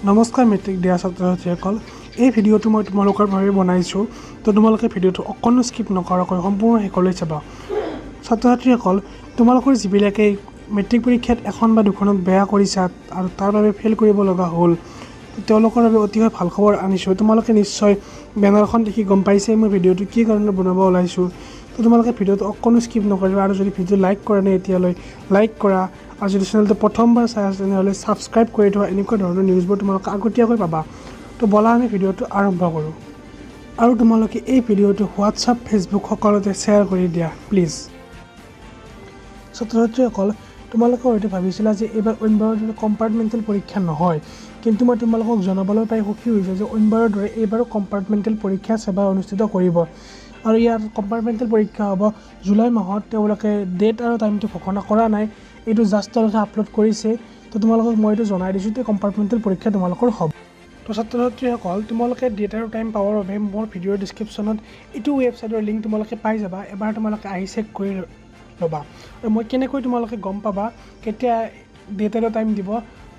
নমস্কাৰ মেট্ৰিক দিয়া ছাত্ৰ-ছাত্ৰীসকল এই ভিডিঅ'টো মই তোমালোকৰ বাবে বনাইছো তো তোমালোকে ভিডিঅ'টো অকণো স্কিপ নকৰাকৈ সম্পূৰ্ণ শেষলৈ চাবা ছাত্ৰ-ছাত্ৰীসকল তোমালোকৰ যিবিলাকে মেট্ৰিক পৰীক্ষাত এখন বা দুখনত বেয়া কৰিছা আৰু তাৰ বাবে ফেল কৰিব লগা হ'ল তেওঁলোকৰ বাবে অতিকৈ ভাল খবৰ আনিছো তোমালোকে নিশ্চয় বেনাৰখন দেখি গম পাইছে মই ভিডিঅ'টো কি কাৰণে বনাব ওলাইছো তো তোমালোকে ভিডিঅ'টো অকণো স্কিপ নকৰিবা আৰু যদি ভিডিঅ' লাইক কৰা নাই এতিয়ালৈ লাইক কৰা আৰু যদি চেনেলটো প্ৰথমবাৰ চাই আছে তেনেহ'লে সাবস্ক্ৰাইব কৰি থোৱা এনেকুৱা ধৰণৰ নিউজবোৰ তোমালোকে আগতীয়াকৈ পাবা তো বলা আমি ভিডিঅ'টো আৰম্ভ কৰোঁ আৰু তোমালোকে এই ভিডিঅ'টো হোৱাটছআপ ফেচবুক সকলোতে শ্বেয়াৰ কৰি দিয়া প্লিজ ছাত্ৰ-ছাত্ৰীসকল তোমালোকে হয়তো ভাবিছিলা যে এইবাৰ অইনবাৰৰ দৰে কম্পাৰ্টমেণ্টেল পৰীক্ষা নহয় কিন্তু মই তোমালোকক জনাবলৈ পাই সুখী হৈছোঁ যে অইনবাৰৰ দৰে এইবাৰো কম্পাৰ্টমেণ্টেল পৰীক্ষা সেৱা অনুষ্ঠিত কৰিব আৰু ইয়াৰ কম্পাৰ্টমেণ্টেল পৰীক্ষা হ'ব জুলাই মাহত তেওঁলোকে ডেট আৰু টাইমটো ঘোষণা কৰা নাই এইটো জাষ্ট তেওঁলোকে আপলোড কৰিছে তো তোমালোকক মই এইটো জনাই দিছোঁ যে কম্পাৰ্টমেণ্টেল পৰীক্ষা তোমালোকৰ হ'ব তো ছাত্ৰ-ছাত্ৰীসকল তোমালোকে ডেট আৰু টাইম পাবৰ বাবে মোৰ ভিডিঅ'ৰ ডিছক্ৰিপশ্যনত এইটো ৱেবছাইটৰ লিংক তোমালোকে পাই যাবা এবাৰ তোমালোকে আহি চেক কৰি ল'বা আৰু মই কেনেকৈ তোমালোকে গম পাবা কেতিয়া ডেট আৰু টাইম দিব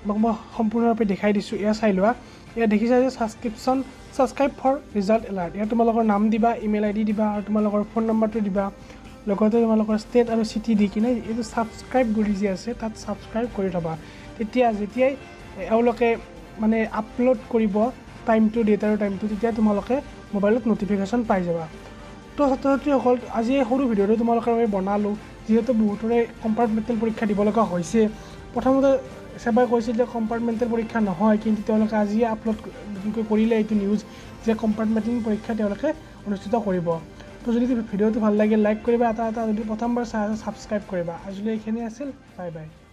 মই সম্পূৰ্ণৰূপে দেখাই দিছোঁ এয়া চাই লোৱা এয়া দেখিছা যে ছাবস্ক্ৰাইব ফৰ ৰিজাল্ট এলাৰ্ট ইয়াত তোমালোকৰ নাম দিবা ইমেইল আইডি দিবা আৰু তোমালোকৰ ফোন নম্বৰটো দিবা লগতে তোমালোকৰ ষ্টেট আৰু চিটি দি কিনে এইটো ছাবস্ক্ৰাইব কৰি যি আছে তাত ছাবস্ক্ৰাইব কৰি থ'বা তেতিয়া যেতিয়াই এওঁলোকে মানে আপলোড কৰিব টাইমটো ডেট আৰু টাইমটো তেতিয়া তোমালোকে মোবাইলত নটিফিকেশ্যন পাই যাবা তো ছাত্ৰ-ছাত্ৰীসকল আজি এই সৰু ভিডিঅ'টো তোমালোকৰ বাবে বনালোঁ যিহেতু বহুতৰে কম্পাৰ্টমেণ্টেল পৰীক্ষা দিব লগা হৈছে প্ৰথমতে সেবাই কৈছিল যে কম্পাৰ্টমেণ্টেল পৰীক্ষা নহয় কিন্তু তেওঁলোকে আজিয়ে আপলোড কৰিলে এইটো নিউজ যে কম্পাৰ্টমেণ্টেল পৰীক্ষা তেওঁলোকে অনুষ্ঠিত কৰিব তো যদি ভিডিঅ'টো ভাল লাগে লাইক কৰিবা এটা যদি প্ৰথমবাৰ চাই ছাবস্ক্ৰাইব কৰিবা আজিলৈ এইখিনি আছিল বাই বাই